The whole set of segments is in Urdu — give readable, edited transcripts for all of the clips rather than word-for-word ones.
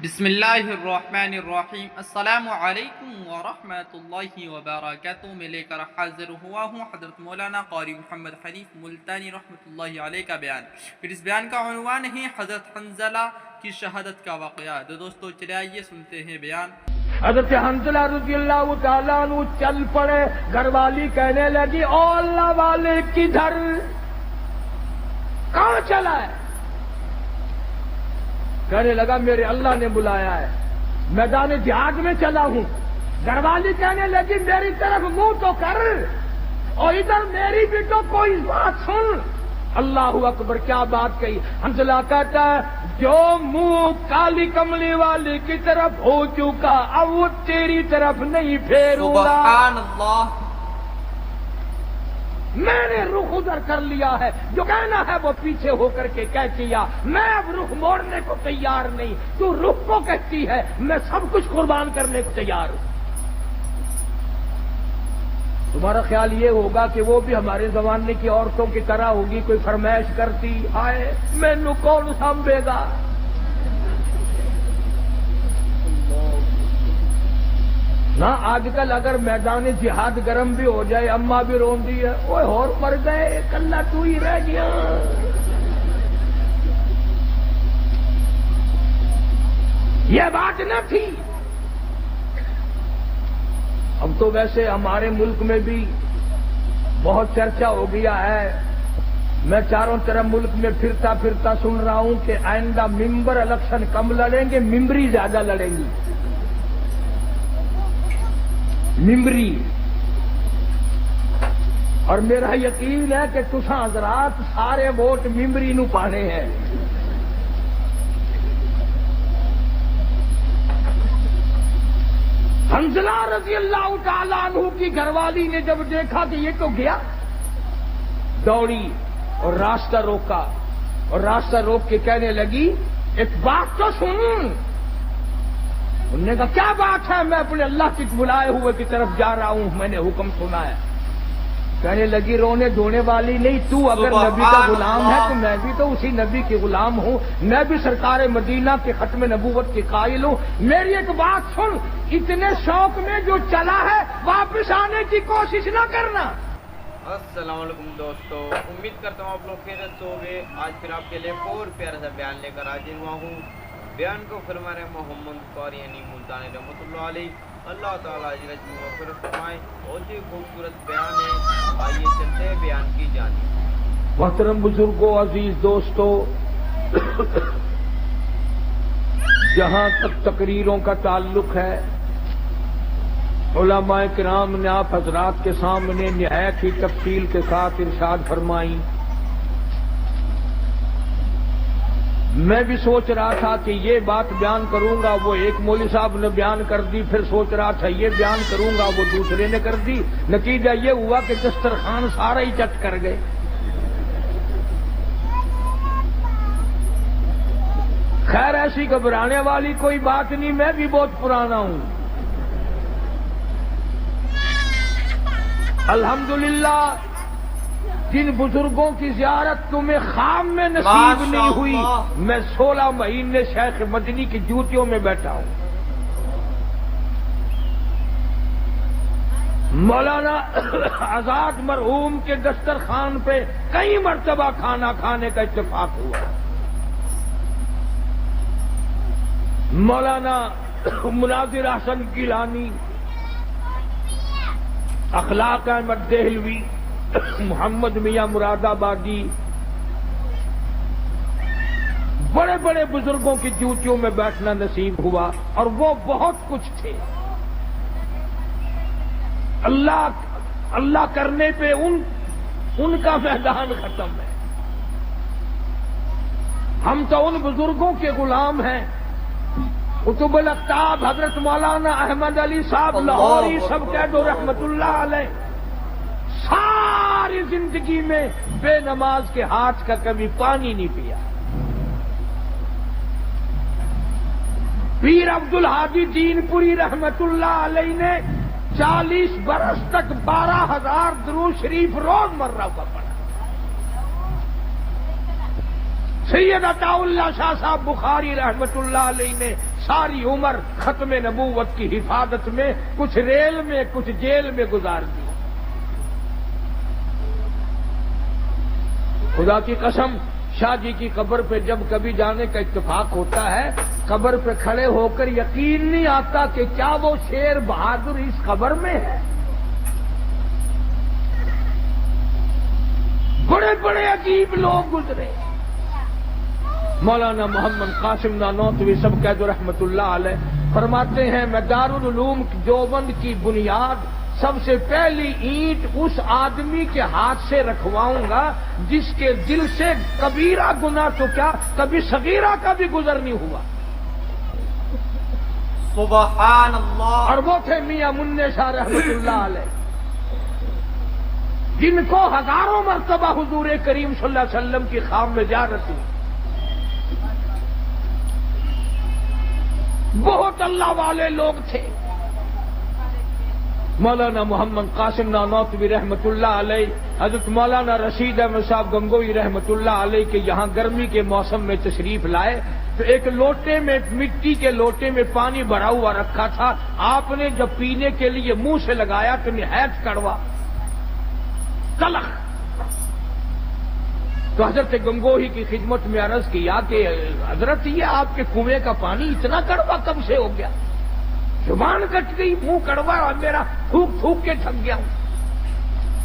بسم اللہ الرحمن الرحیم۔ السلام علیکم ورحمۃ اللہ وبرکاتہ۔ میں لے کر حاضر ہوا ہوں حضرت مولانا قاری محمد حنیف ملتانی رحمۃ اللہ علیہ کا بیان۔ پھر اس بیان کا عنوان ہے حضرت حنظلہ کی شہادت کا واقعہ۔ دوستو چلے آئیے سنتے ہیں بیان۔ حضرت حنظلہ رضی اللہ تعالیٰ عنہ چل پڑے، گھر والی کہنے لگی او اللہ والے کدھر، کہاں چلا ہے؟ کہنے لگا میرے اللہ نے بلایا ہے، میدان جہاد میں چلا ہوں۔ گھر والی کہنے لگی میری طرف منہ تو کر، اور ادھر میری بھی تو کوئی بات سن۔ اللہ اکبر، کیا بات کہی! حنظلہ کہتا ہے جو منہ کالی کملی والی کی طرف ہو چکا اب وہ تیری طرف نہیں پھیروں گا۔ سبحان اللہ۔ میں نے رخ ادھر کر لیا ہے، جو کہنا ہے وہ پیچھے ہو کر کے کہہ کیا، میں اب رخ موڑنے کو تیار نہیں۔ تو رخ کو کہتی ہے میں سب کچھ قربان کرنے کو تیار ہوں۔ تمہارا خیال یہ ہوگا کہ وہ بھی ہمارے زمانے کی عورتوں کی طرح ہوگی، کوئی فرمائش کرتی آئے میں نو کون سنبھے گا؟ نہ آج کل اگر میدان جہاد گرم بھی ہو جائے، اماں بھی روندی ہے، اوے اور مر گئے کلّا تو ہی رہ گیا۔ یہ بات نہ تھی۔ اب تو ویسے ہمارے ملک میں بھی بہت چرچا ہو گیا ہے۔ میں چاروں طرف ملک میں پھرتا پھرتا سن رہا ہوں کہ آئندہ ممبر الیکشن کم لڑیں گے، ممبری زیادہ لڑیں گی۔ ممبری، اور میرا یقین ہے کہ تساں حضرات سارے ووٹ ممبری نو پانے ہیں۔ حنظلہ رضی اللہ تعالیٰ عنہ کی گھر والی نے جب دیکھا کہ یہ تو گیا، دوڑی اور راستہ روکا، اور راستہ روک کے کہنے لگی ایک بات تو سن۔ انہوں نے کہا کیا بات ہے؟ میں اپنے اللہ کی بلائے ہوئے کی طرف جا رہا ہوں، میں نے حکم سنا ہے۔ کہنے لگی رونے دھونے والی نہیں، تو اگر نبی کا غلام ہے تو میں بھی تو اسی نبی کی غلام ہوں، میں بھی سرکار مدینہ کے ختم نبوت کی قائل ہوں۔ میری ایک بات سن، اتنے شوق میں جو چلا ہے واپس آنے کی کوشش نہ کرنا۔ السلام علیکم دوستو، امید کرتا ہوں آپ لوگ خیریت سے ہوں گے۔ آج پھر آپ کے لیے ایک اور پیارا سا بیان لے کر حاضر ہوا ہوں۔ بیان کو فرما رہے محمد قاری حنیف ملتانی رحمۃ اللہ علیہ، اللہ تعالیٰ مغفرت فرمائے۔ بہت ہی خوبصورت بیان ہے، آئیے چلتے ہیں بیان کی جانب۔ محترم بزرگوں، عزیز دوستو، جہاں تک تقریروں کا تعلق ہے، علماء کرام نے آپ حضرات کے سامنے نہایت ہی تفصیل کے ساتھ ارشاد فرمائی۔ میں بھی سوچ رہا تھا کہ یہ بات بیان کروں گا، وہ ایک مولوی صاحب نے بیان کر دی، پھر سوچ رہا تھا یہ بیان کروں گا، وہ دوسرے نے کر دی، نتیجہ یہ ہوا کہ دسترخوان سارا ہی چٹ کر گئے۔ خیر ایسی گھبرانے والی کوئی بات نہیں، میں بھی بہت پرانا ہوں۔ الحمدللہ جن بزرگوں کی زیارت تمہیں خواب میں نصیب نہیں ہوئی، میں 16 مہینے شیخ مدنی کی جوتیوں میں بیٹھا ہوں۔ مولانا آزاد مرحوم کے دسترخوان پہ کئی مرتبہ کھانا کھانے کا اتفاق ہوا۔ مولانا مناظر حسن گیلانی، اخلاق احمد دہلوی، محمد میاں مراد آبادی، بڑے بڑے بزرگوں کی جوتیوں میں بیٹھنا نصیب ہوا، اور وہ بہت کچھ تھے۔ اللہ کرنے پہ ان کا میدان ختم ہے۔ ہم تو ان بزرگوں کے غلام ہیں۔ قطب الاقطاب حضرت مولانا احمد علی صاحب لاہوری سب کہہ دو رحمت اللہ علیہ، ساری زندگی میں بے نماز کے ہاتھ کا کبھی پانی نہیں پیا۔ پیر عبد الحادی دین پوری رحمت اللہ علیہ نے 40 برس تک 12,000 درود شریف روز مرہ کا پڑھا۔ سید عطا اللہ شاہ صاحب بخاری رحمت اللہ علیہ نے ساری عمر ختم نبوت کی حفاظت میں کچھ ریل میں کچھ جیل میں گزار دی. خدا کی قسم شاہ جی کی قبر پہ جب کبھی جانے کا اتفاق ہوتا ہے قبر پہ کھڑے ہو کر یقین نہیں آتا کہ کیا وہ شیر بہادر اس قبر میں ہے. بڑے بڑے عجیب لوگ گزرے. مولانا محمد قاسم نانوتوی سب قید رحمت اللہ علیہ فرماتے ہیں میں دارالعلوم دیوبند کی بنیاد سب سے پہلی اینٹ اس آدمی کے ہاتھ سے رکھواؤں گا جس کے دل سے کبیرہ گناہ تو کیا کبھی صغیرہ کا بھی گزر نہیں ہوا. سبحان اللہ. اور وہ تھے میاں منع شاہ رحمت اللہ علیہ جن کو ہزاروں مرتبہ حضور کریم صلی اللہ علیہ وسلم کی خواب میں زیارت ہوئی. بہت اللہ والے لوگ تھے. مولانا محمد قاسم نانوتوی رحمت اللہ علیہ حضرت مولانا رشید احمد صاحب گنگوئی رحمت اللہ علیہ کے یہاں گرمی کے موسم میں تشریف لائے تو ایک لوٹے میں مٹی کے لوٹے میں پانی بھرا ہوا رکھا تھا. آپ نے جب پینے کے لیے منہ سے لگایا تو نہایت کڑوا تلخ. تو حضرت گنگوہی کی خدمت میں عرض کیا کہ حضرت یہ آپ کے کنویں کا پانی اتنا کڑوا کب سے ہو گیا؟ زبان کٹ گئی منہ کڑوا اور میرا تھوک تھوک کے تھک گیا.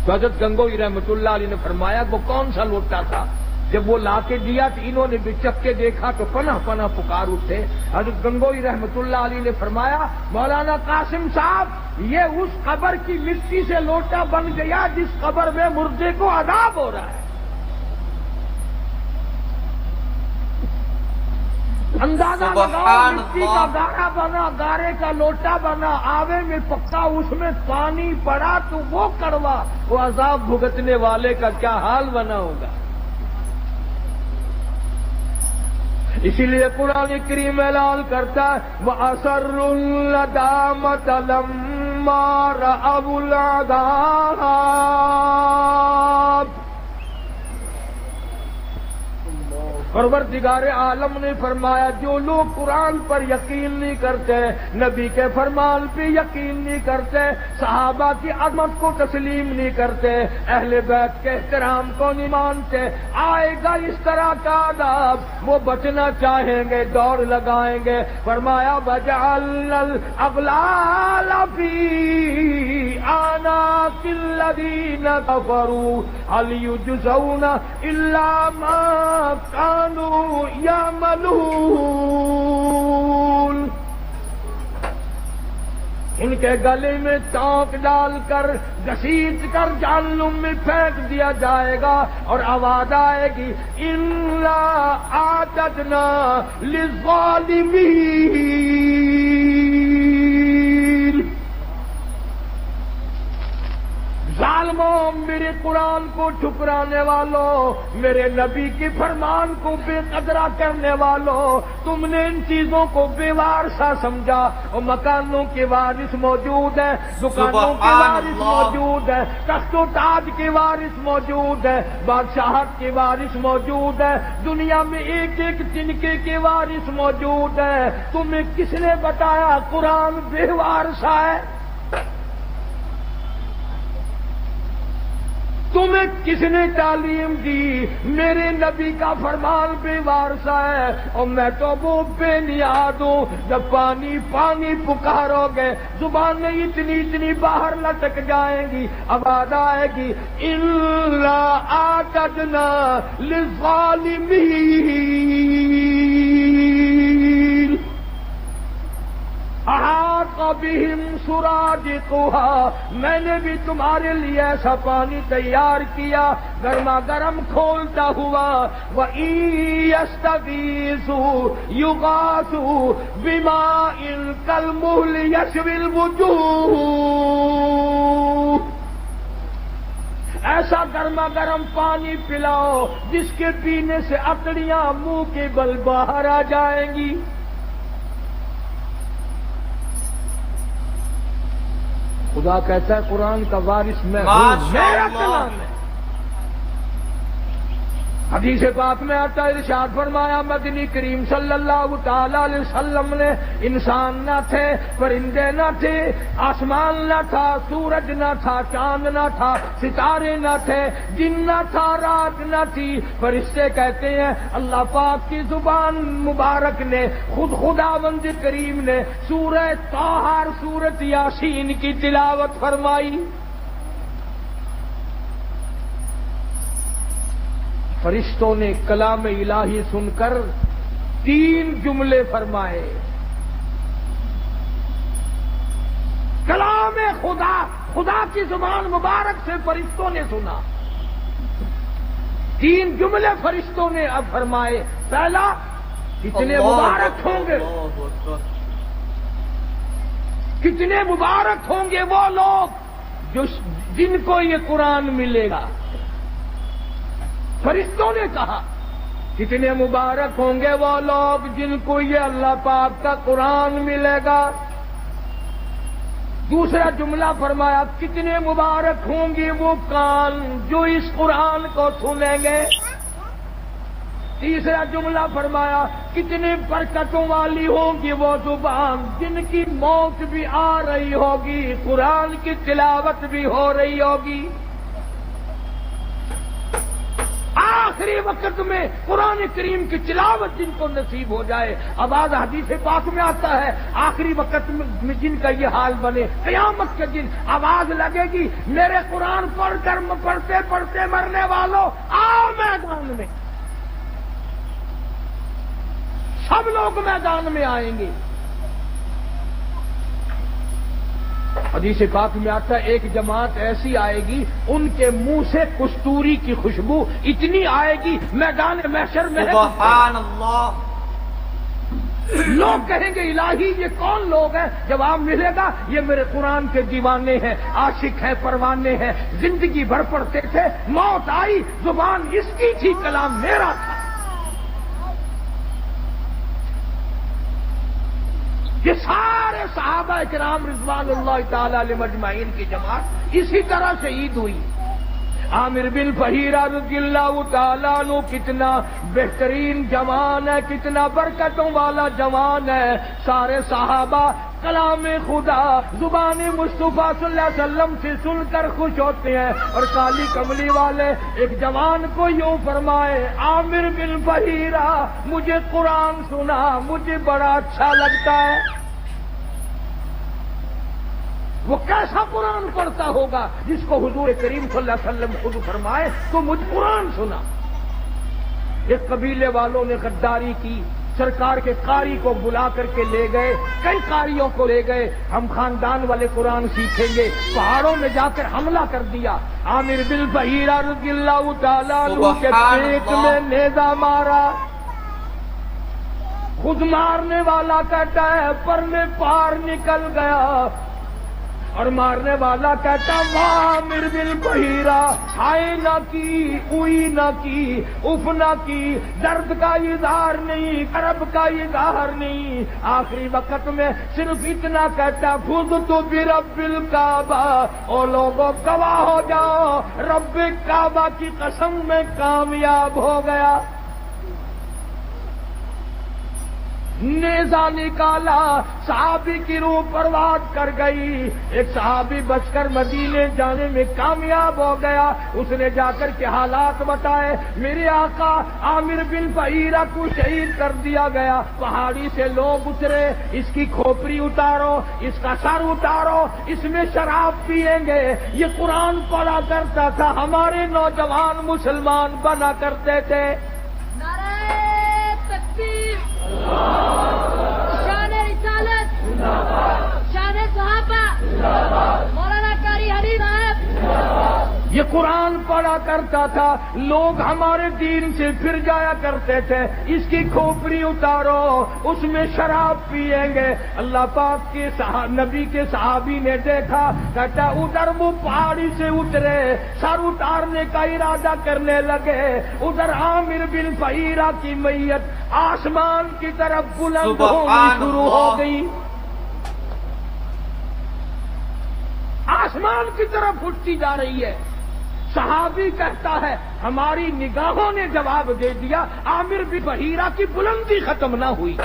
تو حضرت گنگوہی رحمت اللہ علیہ نے فرمایا وہ کون سا لوٹا تھا؟ جب وہ لا کے دیا تو انہوں نے بچک کے دیکھا تو پناہ پناہ پکار اٹھے. حضرت گنگوہی رحمت اللہ علیہ نے فرمایا مولانا قاسم صاحب یہ اس قبر کی مٹی سے لوٹا بن گیا جس قبر میں مردے کو عذاب ہو رہا ہے. اندازہ لگاؤ مٹی کا گارا بنا گارے کا لوٹا بنا آوے میں پکا اس میں پانی پڑا تو وہ کڑوا وہ عذاب بھگتنے والے کا کیا حال بنا ہوگا. اسی لیے قرآن کریم اعلان کرتا ہے وَأَسَرُّوا النَّدَامَةَ لَمَّا رَأَوُا الْعَذَابَ. پروردگار عالم نے فرمایا جو لوگ قرآن پر یقین نہیں کرتے نبی کے فرمان پہ یقین نہیں کرتے صحابہ کی عظمت کو تسلیم نہیں کرتے اہل بیت کے احترام کو نہیں مانتے آئے گا اس طرح کا عذاب. وہ بچنا چاہیں گے دوڑ لگائیں گے. فرمایا وَجَعَلْنَا الْأَغْلَالَ فِي أَعْنَاقِ الَّذِينَ كَفَرُوا هَلْ يُجْزَوْنَ إِلَّا مَا كَانُوا يَعْمَلُونَ. ان کے گلے میں چونک ڈال کر گھسیٹ کر جہنم میں پھینک دیا جائے گا اور آواز آئے گی اِنَّا أَعْتَدْنَا لِلظَّالِمِينَ. ظالموں میرے قرآن کو ٹھکرانے والوں میرے نبی کے فرمان کو بے قدرہ کرنے والوں تم نے ان چیزوں کو بے وارثہ سمجھا. اور مکانوں کے وارث موجود ہیں دکانوں کے وارث موجود ہیں تخت و تاج کے وارث موجود ہیں بادشاہت کے وارث موجود ہیں دنیا میں ایک ایک تنکے کے وارث موجود ہیں. تمہیں کس نے بتایا قرآن بے وارثہ ہے؟ تمہیں کس نے تعلیم دی میرے نبی کا فرمان بے وارثہ ہے؟ اور میں تو وہ بے نیاز ہوں. جب پانی پانی پکارو گے زبانیں اتنی اتنی باہر لٹک جائیں گی آواز آئے گی اِنَّا أَعْتَدْنَا لِلظَّالِمِينَ احاط بہم سرادقها. میں نے بھی تمہارے لیے ایسا پانی تیار کیا گرما گرم کھولتا ہوا. وَإِن يَسْتَغِيثُوا يُغَاثُوا بِمَاءٍ كَالْمُهْلِ يَشْوِي الْوُجُوهَ. ایسا گرما گرم پانی پلاؤ جس کے پینے سے اکڑیاں منہ کے بل باہر آ جائیں گی. خدا کہتا ہے قرآن کا وارث میں ہوں میرا کلام ہے. حدیث پاک میں آتا ہے، ارشاد فرمایا مدنی کریم صلی اللہ تعالی علیہ وسلم نے انسان نہ تھے، پرندے نہ تھے، آسمان نہ تھا، سورج نہ تھا، چاند نہ تھا، ستارے نہ تھے، دن نہ تھا، رات نہ تھی، فرشتے کہتے ہیں اللہ پاک کی زبان مبارک نے، خداوند کریم نے سورہ طٰہٰ سورۃ یاسین کی تلاوت فرمائی۔ فرشتوں نے کلام الہی سن کر 3 جملے فرمائے۔ کلام خدا کی زبان مبارک سے فرشتوں نے سنا، 3 جملے فرشتوں نے اب فرمائے۔ پہلا، کتنے مبارک ہوں گے، کتنے مبارک ہوں گے وہ لوگ جن کو یہ قرآن ملے گا۔ فرشتوں نے کہا کتنے مبارک ہوں گے وہ لوگ جن کو یہ اللہ پاک کا قرآن ملے گا۔ دوسرا جملہ فرمایا کتنے مبارک ہوں گی وہ کان جو اس قرآن کو سنیں گے۔ تیسرا جملہ فرمایا کتنی برکتوں والی ہوگی وہ زبان جن کی موت بھی آ رہی ہوگی، قرآن کی تلاوت بھی ہو رہی ہوگی۔ آخری وقت میں قرآن کریم کی تلاوت جن کو نصیب ہو جائے، آواز حدیث پاک میں آتا ہے آخری وقت میں جن کا یہ حال بنے، قیامت کے دن آواز لگے گی میرے قرآن پڑھ کر پڑھتے پڑھتے مرنے والوں آؤ میدان میں۔ سب لوگ میدان میں آئیں گے۔ حدیث پاک میں آتا ہے ایک جماعت ایسی آئے گی ان کے منہ سے کستوری کی خوشبو اتنی آئے گی میدان محشر میں، سبحان اللہ، لوگ کہیں گے الہی یہ کون لوگ ہیں؟ جواب ملے گا یہ میرے قرآن کے دیوانے ہیں، عاشق ہیں، پروانے ہیں، زندگی بھر پڑھتے تھے، موت آئی زبان اس کی تھی، کلام میرا تھا۔ یہ سارے صحابہ کرام رضوان اللہ تعالی علیہ مجمعین کی جماعت اسی طرح شہید ہوئی۔ عامر بن فہیرہ رضی اللہ تعالیٰ عنہ کتنا بہترین جوان ہے، کتنا برکتوں والا جوان ہے۔ سارے صحابہ کلام خدا زبان مصطفیٰ صلی اللہ علیہ وسلم سے سن کر خوش ہوتے ہیں، اور کالی کملی والے ایک جوان کو یوں فرمائے عامر بن فہیرہ مجھے قرآن سنا، مجھے بڑا اچھا لگتا ہے۔ وہ کیسا قرآن پڑھتا ہوگا جس کو حضور کریم صلی اللہ علیہ وسلم خود فرمائے تو مجھ قرآن سنا۔ ایک قبیلے والوں نے غداری کی، سرکار کے قاری کو بلا کر کے لے گئے، کئی قاریوں کو لے گئے، ہم خاندان والے قرآن سیکھیں گے، پہاڑوں میں جا کر حملہ کر دیا۔ عامر بن فہیرہ رضی اللہ تعالیٰ عنہ کے پیٹ میں نیزہ مارا، خود مارنے والا کہتا ہے پر میں پار نکل گیا، اور مارنے والا کہتا عامر بن فہیرہ ہائے نہ کی، اوئی نہ کی، اف نہ کی، درد کا اظہار نہیں، کرب کا اظہار نہیں، آخری وقت میں صرف اتنا کہتا فزت برب الکعبہ، او لوگوں گواہ ہو جاؤ رب کعبہ کی قسم میں کامیاب ہو گیا۔ نیزہ نکالا، صحابی کی روح پرواز کر گئی، ایک صحابی بچ کر مدینے جانے میں کامیاب ہو گیا۔ اس نے جا کر کے حالات بتائے، میرے آقا عامر بن فہیرہ کو شہید کر دیا گیا، پہاڑی سے لوگ اترے، اس کی کھوپڑی اتارو، اس کا سر اتارو، اس میں شراب پیئیں گے۔ یہ قرآن پڑھا کرتا تھا، ہمارے نوجوان مسلمان بنا کرتے تھے۔ شان رسالت، شان صحابہ، مولانا قاری حنیف صاحب، یہ قرآن پڑھا کرتا تھا، لوگ ہمارے دین سے پھر جایا کرتے تھے، اس کی کھوپڑی اتارو، اس میں شراب پیئیں گے۔ اللہ پاک کے نبی کے صحابی نے دیکھا، کہتا ادھر وہ پہاڑی سے اترے، سر اتارنے کا ارادہ کرنے لگے، ادھر عامر بن فہیرہ کی میت آسمان کی طرف بلند ہونی شروع ہو گئی، آسمان کی طرف اٹھتی جا رہی ہے۔ صحابی کہتا ہے ہماری نگاہوں نے جواب دے دیا، عامر بن بحیرہ کی بلندی ختم نہ ہوئی۔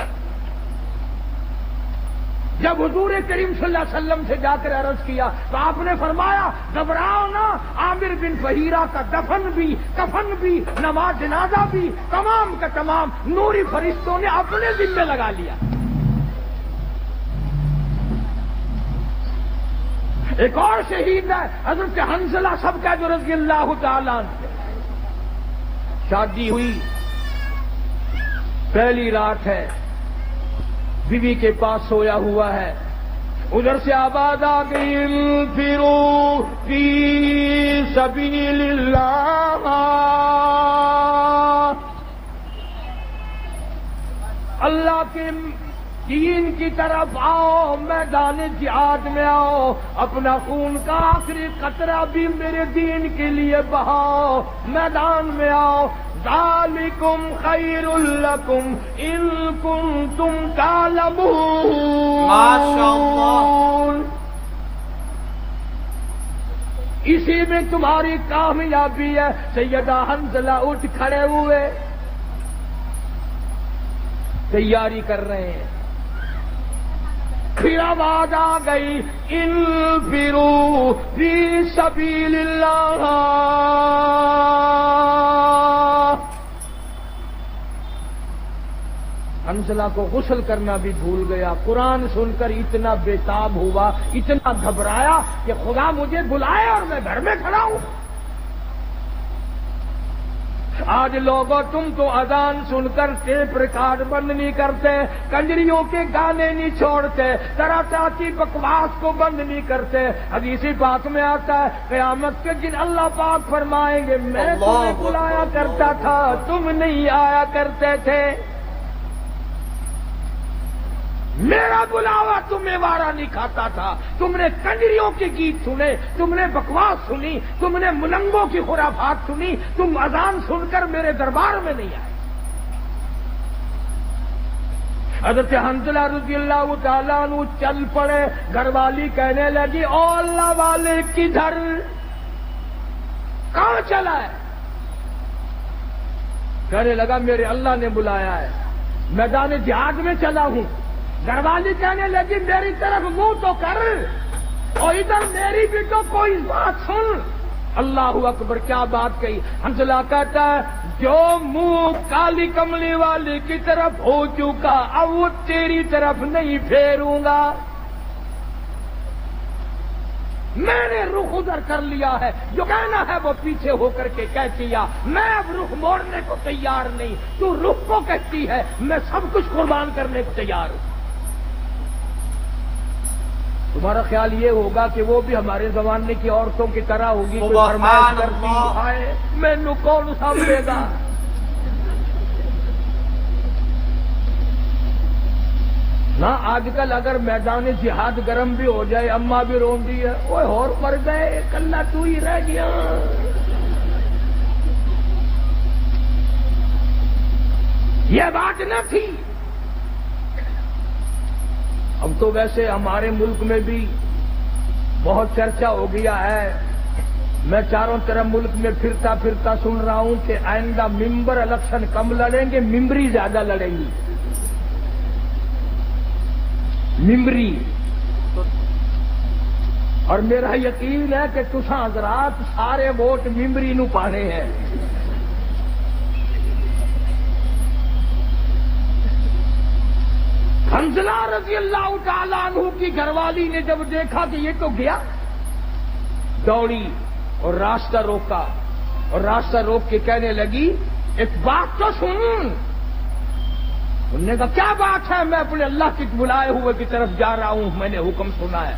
جب حضور کریم صلی اللہ علیہ وسلم سے جا کر عرض کیا تو آپ نے فرمایا گھبراؤ نہ، عامر بن بحیرہ کا دفن بھی، کفن بھی، نماز جنازہ بھی تمام کا تمام نوری فرشتوں نے اپنے ذمہ لگا لیا۔ ایک اور شہید ہے حضرت حنظلہ سب کا جو رضی اللہ تعالیٰ عنہ، شادی ہوئی، پہلی رات ہے، بیوی کے پاس سویا ہوا ہے، ادھر سے آواز آ گئی انفروا فی سبیل اللہ، اللہ کے دین کی طرف آؤ، میدان جہاد میں آؤ، اپنا خون کا آخری قطرہ بھی میرے دین کے لیے بہاؤ، میدان میں آؤ۔ ذالکم خیر لکم ان کنتم تعلمون، ماشاءاللہ، اسی میں تمہاری کامیابی ہے۔ سیدہ حنظلہ اٹھ کھڑے ہوئے، تیاری کر رہے ہیں، پھر آواز آ گئی انفروا فی سبیل اللہ۔ حنظلہ کو غسل کرنا بھی بھول گیا، قرآن سن کر اتنا بےتاب ہوا، اتنا گھبرایا کہ خدا مجھے بلائے اور میں گھر میں کھڑا ہوں۔ آج لوگوں تم تو اذان سن کر ٹیپ ریکارڈ بند نہیں کرتے، کنجریوں کے گانے نہیں چھوڑتے، طرح طرح کی بکواس کو بند نہیں کرتے۔ حدیث پاک میں آتا ہے قیامت کے دن اللہ پاک فرمائیں گے میں تمہیں بلایا کرتا تھا، تم نہیں آیا کرتے تھے، میرا بلاوا تمہیں وارا نہیں کھاتا تھا، تم نے کنجریوں کے گیت سنے، تم نے بکواس سنی، تم نے ملنگوں کی خرافات سنی، تم اذان سن کر میرے دربار میں نہیں آئے۔ حضرت حنظلہ رضی اللہ تعالیٰ عنہ چل پڑے، گھر والی کہنے لگی او اللہ والے کدھر، کہاں چلا ہے؟ کہنے لگا میرے اللہ نے بلایا ہے، میدان جہاد میں چلا ہوں۔ گھر والی کہنے لگی میری طرف منہ تو کر، اور ادھر میری بھی تو کوئی بات سن۔ اللہ اکبر، کیا بات کہی! حنظلہ کہتا ہے جو منہ کالی کملی والی کی طرف ہو چکا اب وہ تیری طرف نہیں پھیروں گا، میں نے رخ ادھر کر لیا ہے، جو کہنا ہے وہ پیچھے ہو کر کے کہہ دیا، میں اب رخ موڑنے کو تیار نہیں، تو رخ کو کہتی ہے میں سب کچھ قربان کرنے کو تیار ہوں۔ تمہارا خیال یہ ہوگا کہ وہ بھی ہمارے زمانے کی عورتوں کی طرح ہوگی، کوئی فرمائش کرتی ہے مینو کون سمجھے گا؟ نہ آج کل اگر میدان جہاد گرم بھی ہو جائے، اماں بھی روندی ہے اوے اور مر گئے کلہ تو ہی رہ گیا۔ یہ بات نہ تھی۔ اب تو ویسے ہمارے ملک میں بھی بہت چرچا ہو گیا ہے، میں چاروں طرف ملک میں پھرتا پھرتا سن رہا ہوں کہ آئندہ ممبر الیکشن کم لڑیں گے، ممبری زیادہ لڑیں گی، ممبری۔ اور میرا یقین ہے کہ تساں حضرات سارے ووٹ ممبری نو پانے ہیں۔ حنظلہ رضی اللہ تعالیٰ عنہ کی گھر والی نے جب دیکھا کہ یہ تو گیا، دوڑی اور راستہ روکا، اور راستہ روک کے کہنے لگی ایک بات تو سن۔ انہوں نے کہا کیا بات ہے؟ میں اپنے اللہ کی بلائے ہوئے کی طرف جا رہا ہوں، میں نے حکم سنا ہے۔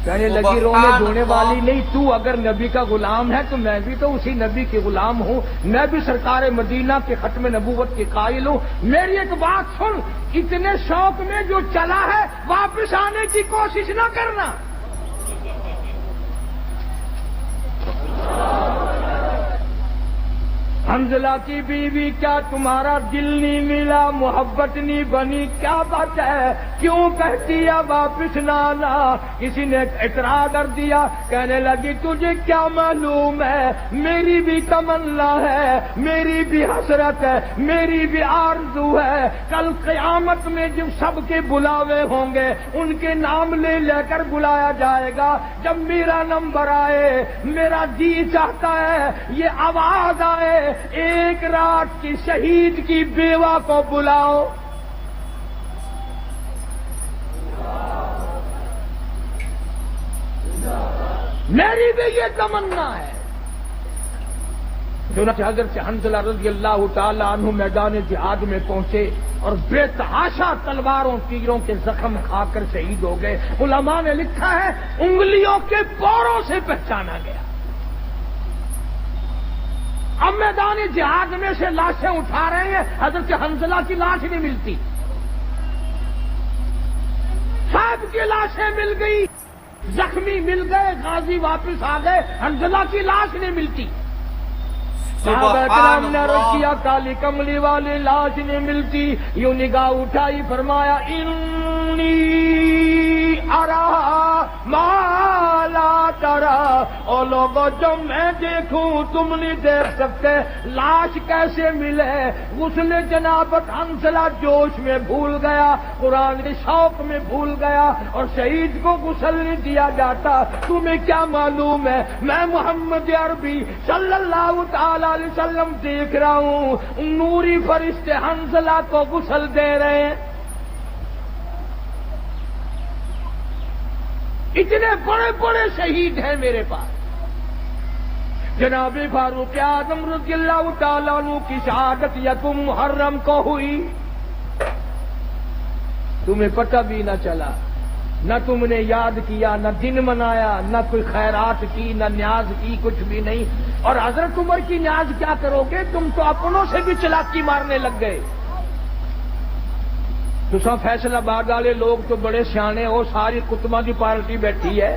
کہنے لگی رونے دھونے والی نہیں، تو اگر نبی کا غلام ہے تو میں بھی تو اسی نبی کے غلام ہوں، میں بھی سرکار مدینہ کے ختم نبوت کے قائل ہوں۔ میری ایک بات سن، اتنے شوق میں جو چلا ہے واپس آنے کی کوشش نہ کرنا۔ حنظلہ کی بیوی کیا تمہارا دل نہیں ملا، محبت نہیں بنی، کیا بات ہے، کیوں کہتی ہے واپس نہ آنا؟ کسی نے اعتراض کر دیا، کہنے لگی تجھے کیا معلوم ہے، میری بھی تمنا ہے، میری بھی حسرت ہے، میری بھی آرزو ہے، کل قیامت میں جب سب کے بلاوے ہوں گے ان کے نام لے لے کر بلایا جائے گا، جب میرا نمبر آئے میرا جی چاہتا ہے یہ آواز آئے، ایک رات کی شہید کی بیوہ کو بلاؤ۔ میری بھی یہ تمنا ہے۔ چنانچہ حضرت حنظلہ رضی اللہ تعالی عنہ میدان جہاد میں پہنچے اور بے تحاشا تلواروں تیروں کے زخم کھا کر شہید ہو گئے۔ علماء نے لکھا ہے انگلیوں کے پوروں سے پہچانا گیا۔ اب میدان جہاد میں سے لاشیں اٹھا رہے ہیں، حضرت حنظلہ کی لاش نہیں ملتی، صاحب کی لاشیں مل گئی، زخمی مل گئے، غازی واپس آ گئے، حنظلہ کی لاش نہیں ملتی۔ صحابہ کرام نے عرض کیا کالی کملی والی لاش نہیں ملتی، یوں نگاہ اٹھائی فرمایا انی ارا ما لا ترا، او لوگوں جو میں دیکھوں تم نہیں دیکھ سکتے، لاش کیسے ملے؟ غسل جنابت حنظلہ جوش میں بھول گیا، قرآن کے شوق میں بھول گیا، اور شہید کو غسل نہیں دیا جاتا۔ تمہیں کیا معلوم ہے میں محمد عربی صلی اللہ تعالی علیہ وسلم دیکھ رہا ہوں، نوری فرشتے حنظلہ کو غسل دے رہے ہیں۔ اتنے بڑے بڑے شہید ہیں میرے پاس۔ جناب فاروق اعظم رضی اللہ تعالیٰ عنہ کی شہادت یکم محرم کو ہوئی، تمہیں پتہ بھی نہ چلا، نہ تم نے یاد کیا، نہ دن منایا، نہ کوئی خیرات کی، نہ نیاز کی، کچھ بھی نہیں۔ اور حضرت عمر کی نیاز کیا کرو گے؟ تم تو اپنوں سے بھی چلاکی مارنے لگ گئے۔ تو سب فیصل آباد والے لوگ تو بڑے سیانے ہو، ساری کتباں کی پارٹی بیٹھی ہے۔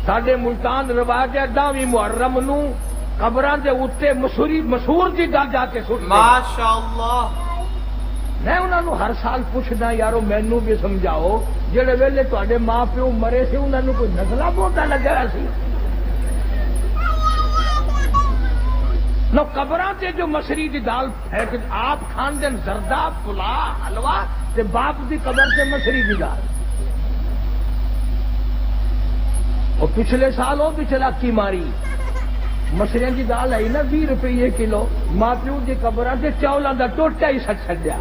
ساڈے ملتان رواج ہے 10ویں محرم نو قبراں دے اوتے مشہور دی گل جا کے سٹ ماشاءاللہ۔ میں انہاں نو ہر سال پوچھدا یارو مینوں بھی سمجھاؤ، جڑے ویلے تواڈے ماں پیو مرے سے انہاں نو کوئی نزلہ بوٹا لگا سی؟ نو قبراں تے جو مشری دی دال پھینک آپ کھان دین زردہ پلا حلوہ تے باپ دی قبر تے مشری دی دال۔ اور پچھلے سال وہ بھی چلاکی ماری، مشریاں دی دال آئی نا 20 روپے کلو، ماں پیو دی قبراں تے چاولاں دا ٹوٹا ہی سٹ چھڈیا۔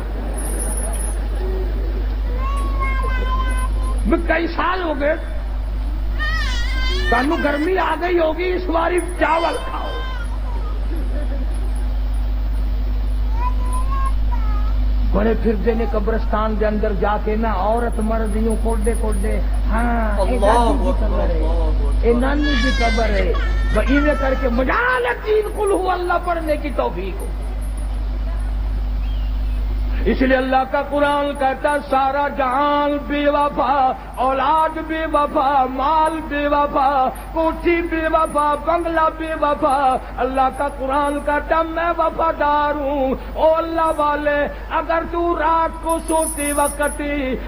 کئی سال ہو گئے، تانوں گرمی آ گئی ہوگی، اس باری چاول کھاؤ۔ بڑے پھردے نے قبرستان دے اندر جا کے نا عورت مرد یوں کوڈے کوڈے، ہاں اے نانی کی قبر ہے، ایویں کر کے مجال تین قل ہو اللہ پڑھنے کی توفیق ہو۔ اس لیے اللہ کا قرآن کہتا سارا جہان بے وفا، اولاد بے وفا، مال بے وفا، کوٹھی بے وفا، بنگلہ بے وفا، اللہ کا قرآن کہتا میں وفادار ہوں۔ او اللہ والے اگر تو رات کو سوتے وقت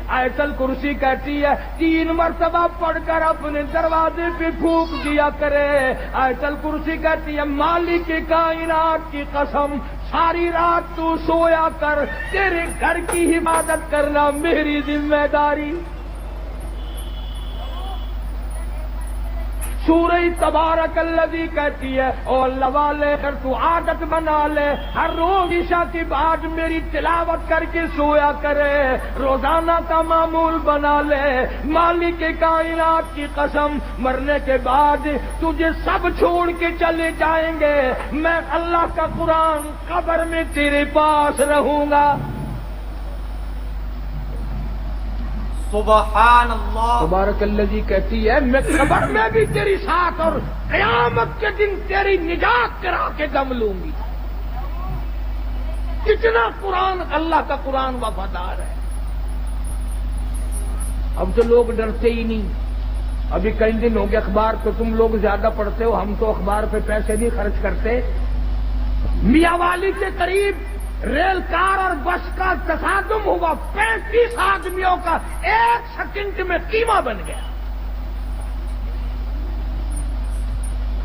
آیت الکرسی کہتی ہے 3 مرتبہ پڑھ کر اپنے دروازے پہ پھونک دیا کرے، آیت الکرسی کہتی ہے مالک کائنات کی قسم ساری رات تو سویا کر، تیرے گھر کی حفاظت کرنا میری ذمہ داری۔ سورہ تبارک الذی کہتی ہے او اللہ والے اگر تو عادت بنا لے ہر روز عشاء کے بعد میری تلاوت کر کے سویا کرے، روزانہ کا معمول بنا لے، مالک کائنات کی قسم مرنے کے بعد تجھے سب چھوڑ کے چلے جائیں گے، میں اللہ کا قرآن قبر میں تیرے پاس رہوں گا۔ سبحان اللہ۔ تبارک الذی کہتی ہے میں قبر میں بھی تیری ساتھ اور قیامت کے دن تیری نجات کرا کے دم لوں گی۔ کتنا قرآن، اللہ کا قرآن وفادار ہے۔ اب تو لوگ ڈرتے ہی نہیں۔ ابھی کئی دن ہو گئے اخبار تو تم لوگ زیادہ پڑھتے ہو، ہم تو اخبار پہ پیسے نہیں خرچ کرتے۔ میاں والی کے قریب ریل کار اور بس کا تصادم ہوا، 35 آدمیوں کا 1 سیکنڈ میں قیمہ بن گیا.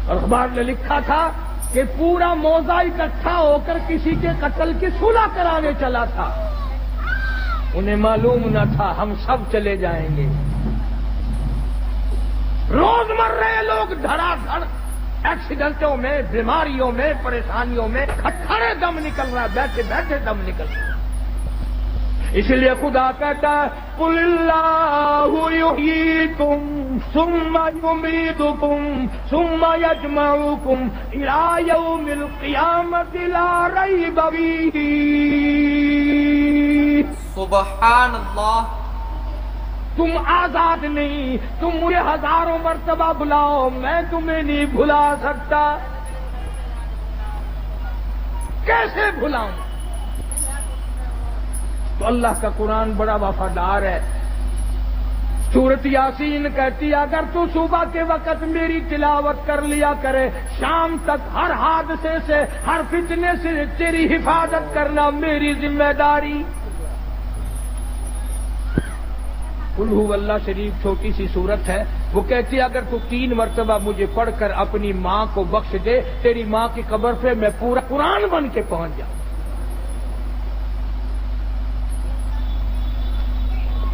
اور اخبار نے لکھا تھا کہ پورا موضع اکٹھا ہو کر کسی کے قتل کی صلح کرانے چلا تھا. انہیں معلوم نہ تھا ہم سب چلے جائیں گے. روز مر رہے لوگ دھڑا دھڑ ایکسیڈنٹوں میں، بیماریوں میں، پریشانیوں میں کھڑے دم نکل رہا ہے، بیٹھے بیٹھے دم نکل رہا ہے. اس لیے خدا کہتا ہے قل اللہ یحییکم ثم یمیتکم ثم یجمعکم الی یوم القیامۃ لا ریب فیہ. سبحان اللہ. تم آزاد نہیں، تم مجھے ہزاروں مرتبہ بلاؤ، میں تمہیں نہیں بھلا سکتا. کیسے بھلاؤں؟ تو اللہ کا قرآن بڑا وفادار ہے. سورۃ یاسین کہتی ہے اگر تو صبح کے وقت میری تلاوت کر لیا کرے، شام تک ہر حادثے سے، ہر فتنے سے تیری حفاظت کرنا میری ذمہ داری. قل هو اللہ شریف چھوٹی سی صورت ہے، وہ کہتی ہے اگر تو 3 مرتبہ مجھے پڑھ کر اپنی ماں کو بخش دے، تیری ماں کی قبر پہ میں پورا قرآن بن کے پہنچ جاؤں.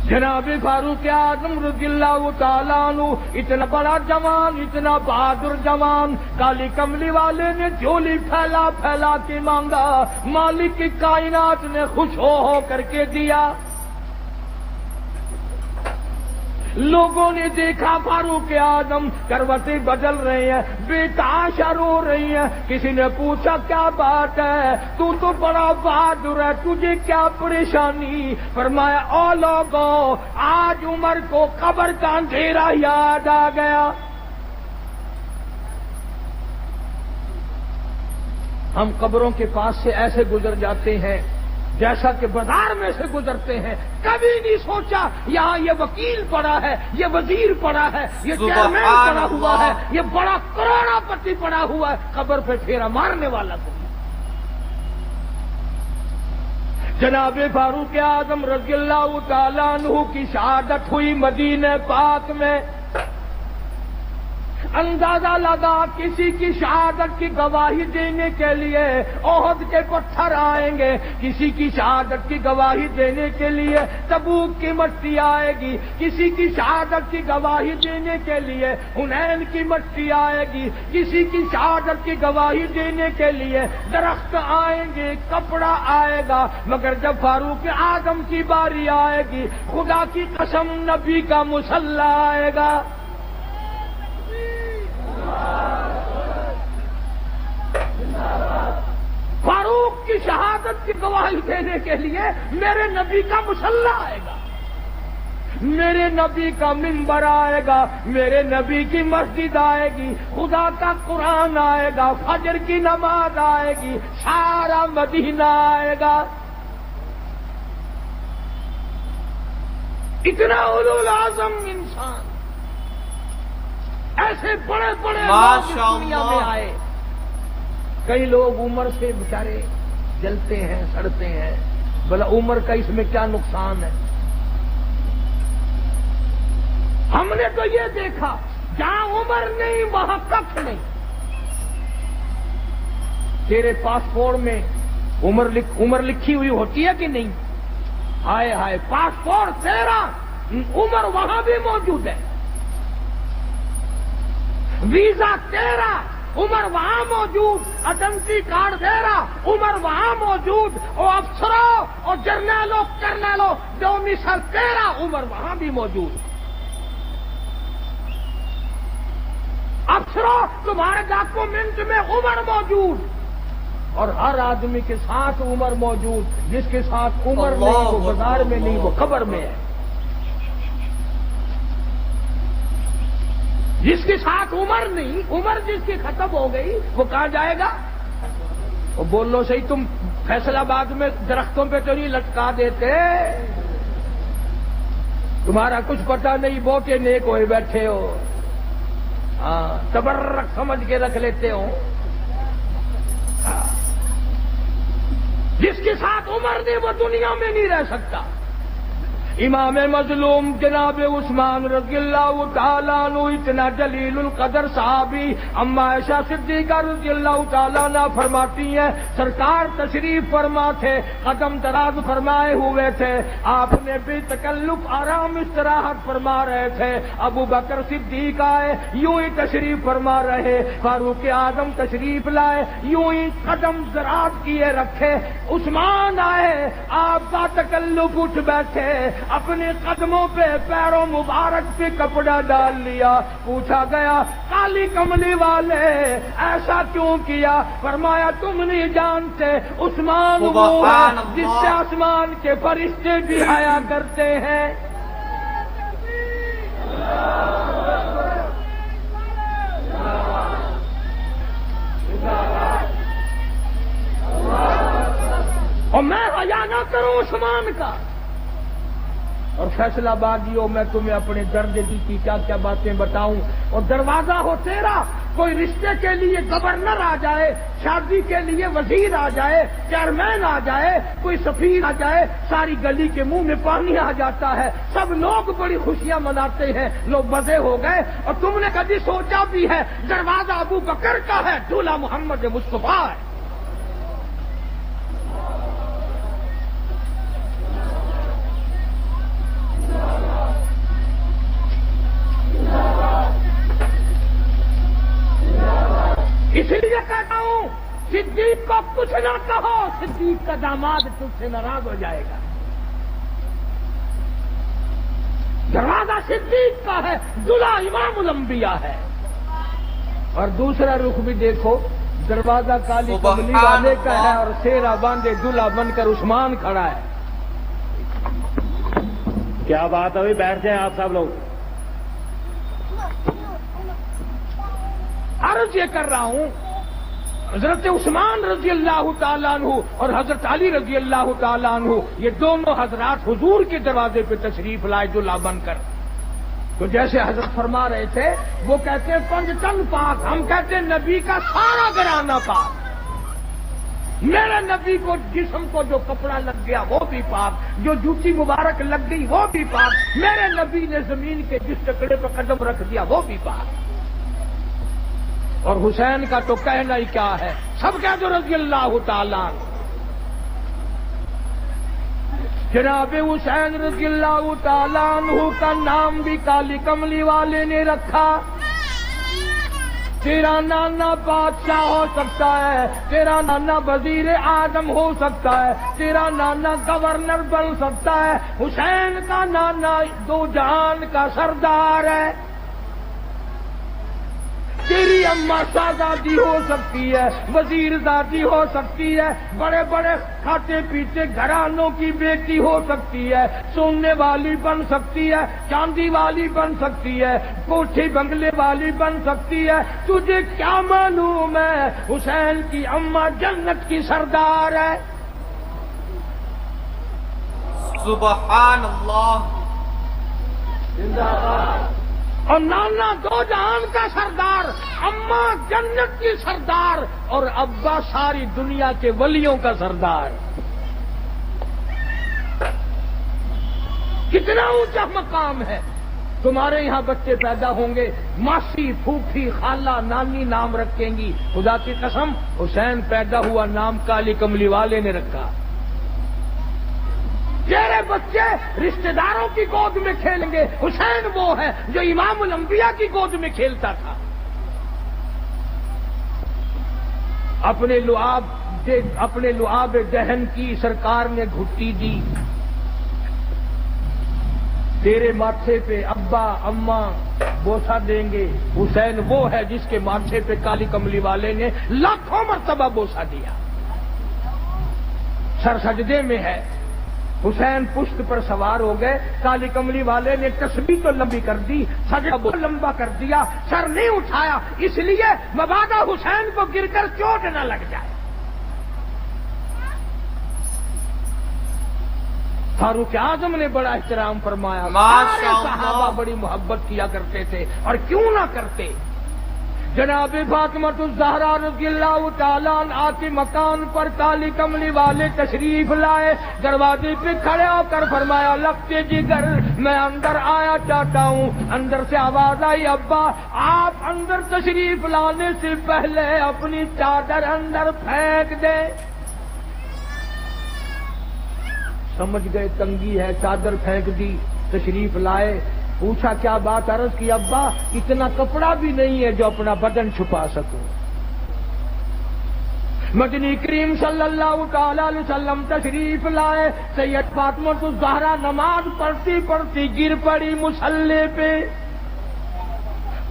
جناب فاروق اعظم رضی اللہ تعالیٰ عنہ اتنا بڑا جوان، اتنا بہادر جوان، کالی کملی والے نے جھولی پھیلا پھیلا کے مانگا، مالک کی کائنات نے خوش ہو کر کے دیا. لوگوں نے دیکھا فاروق اعظم کروٹیں بدل رہے ہیں، بے تحاشا رو رہی ہیں. کسی نے پوچھا کیا بات ہے، تو بڑا بہادر ہے، تجھے کیا پریشانی؟ فرمایا او لوگوں، آج عمر کو قبر کا اندھیرا یاد آ گیا. ہم قبروں کے پاس سے ایسے گزر جاتے ہیں جیسا کہ بازار میں سے گزرتے ہیں. کبھی نہیں سوچا یہاں یہ وکیل پڑا ہے، یہ وزیر پڑا ہے، یہ چیئرمین پڑا ہوا ہے، یہ بڑا کروڑا پتی پڑا ہوا ہے. قبر پہ پھیرا مارنے والا کوئی. جناب فاروق اعظم رضی اللہ تعالیٰ عنہ کی شہادت ہوئی مدینہ پاک میں. اندازہ لگا کسی کی شہادت کی گواہی دینے کے لیے احد کے پتھر آئیں گے، کسی کی شہادت کی گواہی دینے کے لیے تبوک کی مٹی آئے گی، کسی کی شہادت کی گواہی دینے کے لیے حنین کی مٹی آئے گی، کسی کی شہادت کی گواہی دینے کے لیے درخت آئیں گے، کپڑا آئے گا. مگر جب فاروق اعظم کی باری آئے گی، خدا کی قسم نبی کا مسلح آئے گا. فاروق کی شہادت کی گواہی دینے کے لیے میرے نبی کا مسلح آئے گا، میرے نبی کا منبر آئے گا، میرے نبی کی مسجد آئے گی، خدا کا قرآن آئے گا، فجر کی نماز آئے گی، سارا مدینہ آئے گا. اتنا اولو العزم انسان، ایسے بڑے بڑے لوگ دنیا میں آئے. کئی لوگ عمر سے بیچارے جلتے ہیں، سڑتے ہیں، بھلا عمر کا اس میں کیا نقصان ہے؟ ہم نے تو یہ دیکھا جہاں عمر نہیں وہاں کف نہیں. تیرے پاسپورٹ میں عمر لکھی ہوئی ہوتی ہے کہ نہیں؟ ہائے ہائے، پاسپورٹ تیرا، عمر وہاں بھی موجود ہے. ویزا تیرا، عمر وہاں موجود. آئیڈینٹی کارڈ تیرا، عمر وہاں موجود. اور افسروں اور جرنیلوں کرنیلوں ڈومیسل تیرا، عمر وہاں بھی موجود. افسروں تمہارے ڈاکومنٹ میں عمر موجود، اور ہر آدمی کے ساتھ عمر موجود. جس کے ساتھ عمر نہیں وہ بازار میں نہیں، وہ قبر میں ہے. جس کے ساتھ عمر نہیں، عمر جس کی ختم ہو گئی، وہ کہاں جائے گا؟ وہ بول لو صحیح، تم فیصل آباد میں درختوں پہ تو نہیں لٹکا دیتے؟ تمہارا کچھ پتہ نہیں، بوٹے نیک ہوئے بیٹھے ہو، ہاں تبرک سمجھ کے رکھ لیتے ہو. جس کے ساتھ عمر نے وہ دنیا میں نہیں رہ سکتا. امام مظلوم جناب عثمان رضی اللہ تعالیٰ عنہ اتنا جلیل القدر صحابی اما عائشہ صدیقہ رضی اللہ تعالیٰ عنہ فرماتی ہیں سرکار تشریف فرما تھے, قدم دراز فرمائے ہوئے تھے, آپ نے بے تکلف آرام استراحت فرما رہے تھے. ابو بکر صدیق آئے یوں ہی تشریف فرما رہے, فاروق اعظم تشریف لائے یوں ہی قدم دراز کیے رکھے. عثمان آئے آپ کا تکلف اٹھ بیٹھے, اپنے قدموں پہ پیروں مبارک پہ کپڑا ڈال لیا. پوچھا گیا کالی کملی والے ایسا کیوں کیا؟ فرمایا تم نہیں جانتے عثمان وہ ہے جس سے آسمان کے فرشتے بھی حیا کرتے ہیں. اور میں حیا نہ کروں عثمان کا. اور فیصلہ بادیوں میں تمہیں اپنے درد کی کیا کیا باتیں بتاؤں. اور دروازہ ہو تیرا, کوئی رشتے کے لیے گورنر آ جائے, شادی کے لیے وزیر آ جائے, چیئرمین آ جائے, کوئی سفیر آ جائے, ساری گلی کے منہ میں پانی آ جاتا ہے. سب لوگ بڑی خوشیاں مناتے ہیں, لوگ مزے ہو گئے. اور تم نے کبھی سوچا بھی ہے دروازہ ابو بکر کا ہے, دولہا محمد مصطفیٰ ہے. اس لیے کہتا ہوں صدیق کو کچھ نہ کہو, صدیق کا داماد تجھ سے ناراض ہو جائے گا. دروازہ صدیق کا ہے, دلہا امام الانبیاء ہے. اور دوسرا رخ بھی دیکھو, دروازہ کالی کملی والے کا ہے اور سیرا باندھے دلہا بن کر عثمان کھڑا ہے. کیا بات ہے, بیٹھ جائیں آپ سب لوگ. عرض یہ کر رہا ہوں حضرت عثمان رضی اللہ تعالیٰ عنہ اور حضرت علی رضی اللہ تعالیٰ عنہ یہ دونوں حضرات حضور کے دروازے پہ تشریف لائے دلہا بن کر. تو جیسے حضرت فرما رہے تھے وہ کہتے ہیں 5 ٹن پاک, ہم کہتے ہیں نبی کا سارا گھرانہ پاک. میرے نبی کو جسم کو جو کپڑا لگ گیا وہ بھی پاک, جو جوتی مبارک لگ گئی وہ بھی پاک, میرے نبی نے زمین کے جس ٹکڑے پہ قدم رکھ دیا وہ بھی پاک. اور حسین کا تو کہنا ہی کیا ہے, سب کہہ دو رضی اللہ تعالیٰ عنہ. جناب حسین رضی اللہ تعالیٰ عنہ کا نام بھی کالی کملی والے نے رکھا. تیرا نانا بادشاہ ہو سکتا ہے, تیرا نانا وزیر اعظم ہو سکتا ہے, تیرا نانا گورنر بن سکتا ہے, حسین کا نانا 2 جہان کا سردار ہے. تیری اماں شہزادی ہو سکتی ہے, وزیر زادی ہو سکتی ہے, بڑے بڑے کھاتے پیتے گھرانوں کی بیٹی ہو سکتی ہے, سونے والی بن سکتی ہے, چاندی والی بن سکتی ہے, کوٹھی بنگلے والی بن سکتی ہے. تجھے کیا معلوم ہے حسین کی اماں جنت کی سردار ہے. سبحان اللہ. اور نانا 2 جہان کا سردار, اماں جنت کی سردار, اور ابا ساری دنیا کے ولیوں کا سردار. کتنا اونچا مقام ہے. تمہارے یہاں بچے پیدا ہوں گے, ماسی پھوپھی خالہ نانی نام رکھیں گی. خدا کی قسم حسین پیدا ہوا نام کالی کملی والے نے رکھا. تیرے بچے رشتہ داروں کی گود میں کھیلیں گے, حسین وہ ہے جو امام الانبیاء کی گود میں کھیلتا تھا. اپنے لعاب دہن کی سرکار نے گھٹی دی. تیرے ماتھے پہ ابا اماں بوسہ دیں گے. حسین وہ ہے جس کے ماتھے پہ کالی کملی والے نے لاکھوں مرتبہ بوسہ دیا. سر سجدے میں ہے. حسین پشت پر سوار ہو گئے, کالی کملی والے نے تسبیح تو لمبی کر دی, سجدہ بہت لمبا کر دیا, سر نہیں اٹھایا, اس لیے مبادا حسین کو گر کر چوٹ نہ لگ جائے. فاروق اعظم نے بڑا احترام فرمایا. سارے صحابہ بڑی محبت کیا کرتے تھے, اور کیوں نہ کرتے. جناب فاطمہ الزہرا رضی اللہ تعالیٰ عنہا کے مکان پر کالی کملی والے تشریف لائے، دروازے پہ کھڑے ہو کر فرمایا لگتے جگر میں اندر آیا چاہتا ہوں۔ اندر سے آواز آئی ابا آپ اندر تشریف لانے سے پہلے اپنی چادر اندر پھینک دیں۔ سمجھ گئے تنگی ہے، چادر پھینک دی، تشریف لائے، پوچھا کیا بات، عرض کی ابا اتنا کپڑا بھی نہیں ہے جو اپنا بدن چھپا سکوں۔ مدنی کریم صلی اللہ تعالی علیہ وسلم تشریف لائے، سید فاطمہ الزہرا نماز پڑھتی پڑھتی گر پڑی مصلی پہ،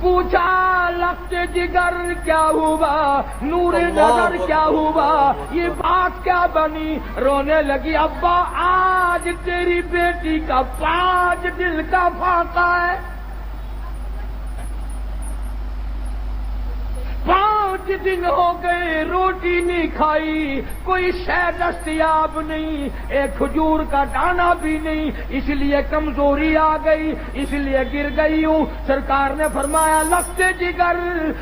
پوچھا لگتے جگر کیا ہوا، نور نظر کیا ہوا، یہ بات کیا بنی، رونے لگی ابا آج تیری بیٹی کا 5 دل کا فاقہ ہے، 5 دن ہو گئے روٹی نہیں کھائی، کوئی شے دستیاب نہیں، ایک کھجور کا دانہ بھی نہیں، اس لیے کمزوری آ گئی، اس لیے گر گئی ہوں۔ سرکار نے فرمایا لگتے جگر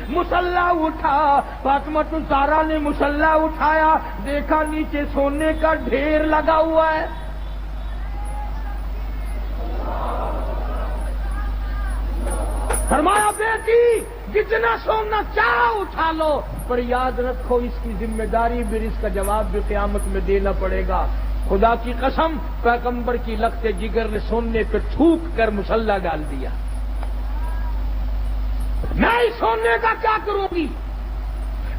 مصلا اٹھا، فاطمہ الزہرا نے مصلا اٹھایا، دیکھا نیچے سونے کا ڈھیر لگا ہوا ہے۔ فرمایا بیٹی جتنا سونا چاہو اٹھا لو، پر یاد رکھو اس کی ذمہ داری بھی، اس کا جواب بھی قیامت میں دینا پڑے گا۔ خدا کی قسم پیغمبر کی لگتے جگر نے سونے پہ تھوک کر مصلا ڈال دیا۔ میں اس سونے کا کیا کروں گی؟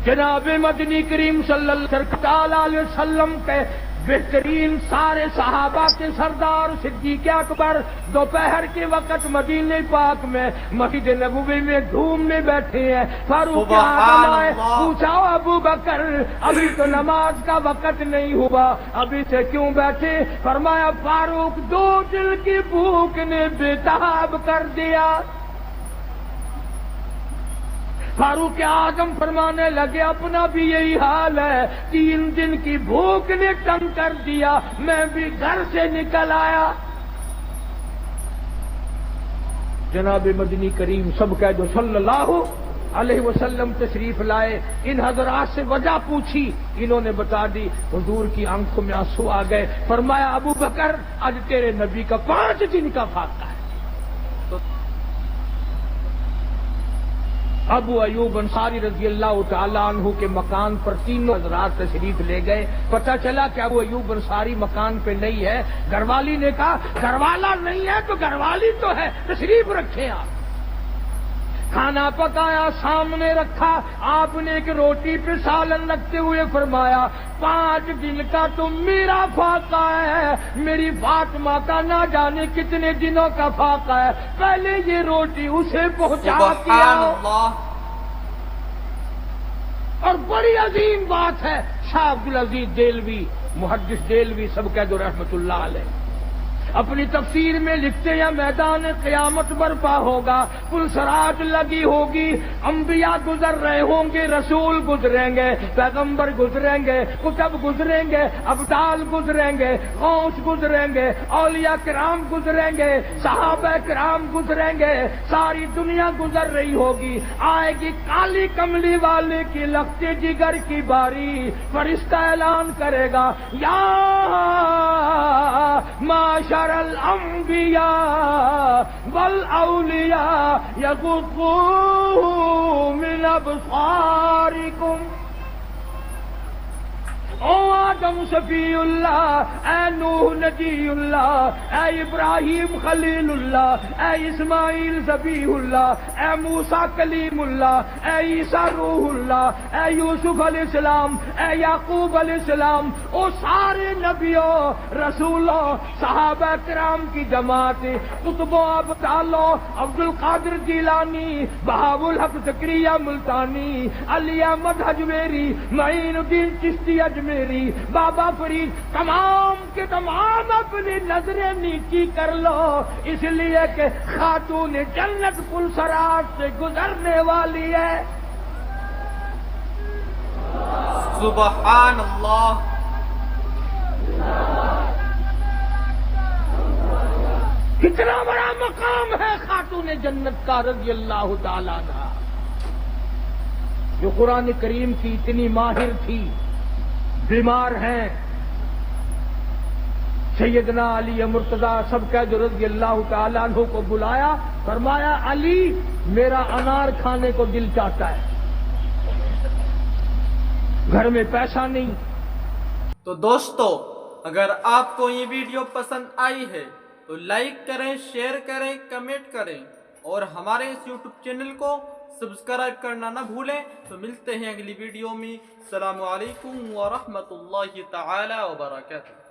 جناب مدنی کریم صلی اللہ علیہ وسلم کے بہترین سارے صحابہ کے سردار صدیق اکبر دوپہر کے وقت مدینہ پاک میں مسجد نبوی میں دھوم میں بیٹھے ہیں۔ فاروق اعظم آئے، پوچھا ابو بکر ابھی تو نماز کا وقت نہیں ہوا، ابھی سے کیوں بیٹھے؟ فرمایا فاروق 2 دل کی بھوک نے بےتاب کر دیا۔ فاروق اعظم فرمانے لگے اپنا بھی یہی حال ہے، 3 دن کی بھوک نے تنگ کر دیا، میں بھی گھر سے نکل آیا۔ جناب مدنی کریم سب کہہ دو صلی اللہ علیہ وسلم تشریف لائے، ان حضرات سے وجہ پوچھی، انہوں نے بتا دی، حضور کی آنکھوں میں آنسو آ گئے۔ فرمایا ابو بکر آج تیرے نبی کا 5 دن کا فاقہ ہے۔ ابو ایوب انصاری رضی اللہ تعالیٰ عنہ کے مکان پر 3 حضرات تشریف لے گئے، پتہ چلا کہ ابو ایوب انصاری مکان پہ نہیں ہے۔ گھر والی نے کہا گھر والا نہیں ہے تو گھر والی تو ہے، تشریف رکھے آپ۔ کھانا پکایا، سامنے رکھا، آپ نے ایک روٹی پہ سالن رکھتے ہوئے فرمایا 5 دن کا تو میرا فاقہ ہے، میری فاطمہ کا نہ جانے کتنے دنوں کا فاقہ ہے، پہلے یہ روٹی اسے پہنچا دیا۔ اور بڑی عظیم بات ہے، شاہ عبدالعزیز دہلوی محدث دہلوی سب کہہ دو رحمت اللہ علیہ اپنی تفسیر میں لکھتے ہیں میدان قیامت برپا ہوگا، پلسرات لگی ہوگی، انبیاء گزر رہے ہوں گے، رسول گزریں گے، پیغمبر گزریں گے، کتب گزریں گے، ابدال گزریں گے، غوث گزریں گے، اولیاء کرام گزریں گے، صحابہ کرام گزریں گے، ساری دنیا گزر رہی ہوگی، آئے گی کالی کملی والے کی لگتے جگر کی باری، فرشتہ اعلان کرے گا یا معاشر الانبیاء والاولیاء یغضوا من ابصارکم، او آدم صفی اللہ، اے نوح نجی اللہ، اے ابراہیم خلیل اللہ، اے اسماعیل ذبیح اللہ، اے موسیٰ کلیم اللہ، اے عیسیٰ روح اللہ، اے یوسف علیہ السلام، اے یعقوب علیہ السلام، او سارے نبیوں رسولوں صحابہ کرام کی جماعت، قطبوں ابدالوں، عبد القادر جیلانی، بہاء الحق زکریا ملتانی، علی احمد حجویری، معین الدین چشتی میری، بابا فرید، تمام کے تمام اپنی نظریں نیچی کر لو، اس لیے کہ خاتون جنت پلسرات سے گزرنے والی ہے۔ سبحان اللہ۔ کتنا بڑا مقام ہے خاتون جنت کا رضی اللہ تعالیٰ عنہ۔ جو قرآن کریم کی اتنی ماہر تھی، بیمار ہیں، سیدنا علی مرتضی سب کا جو رضی اللہ تعالیٰ عنہ کو بلایا، فرمایا علی میرا انار کھانے کو دل چاہتا ہے، گھر میں پیسہ نہیں۔ تو دوستو، اگر آپ کو یہ ویڈیو پسند آئی ہے تو لائک کریں، شیئر کریں، کمنٹ کریں اور ہمارے اس یوٹیوب چینل کو سبسکرائب کرنا نہ بھولیں۔ تو ملتے ہیں اگلی ویڈیو میں۔ السلام علیکم ورحمۃ اللہ تعالی وبرکاتہ۔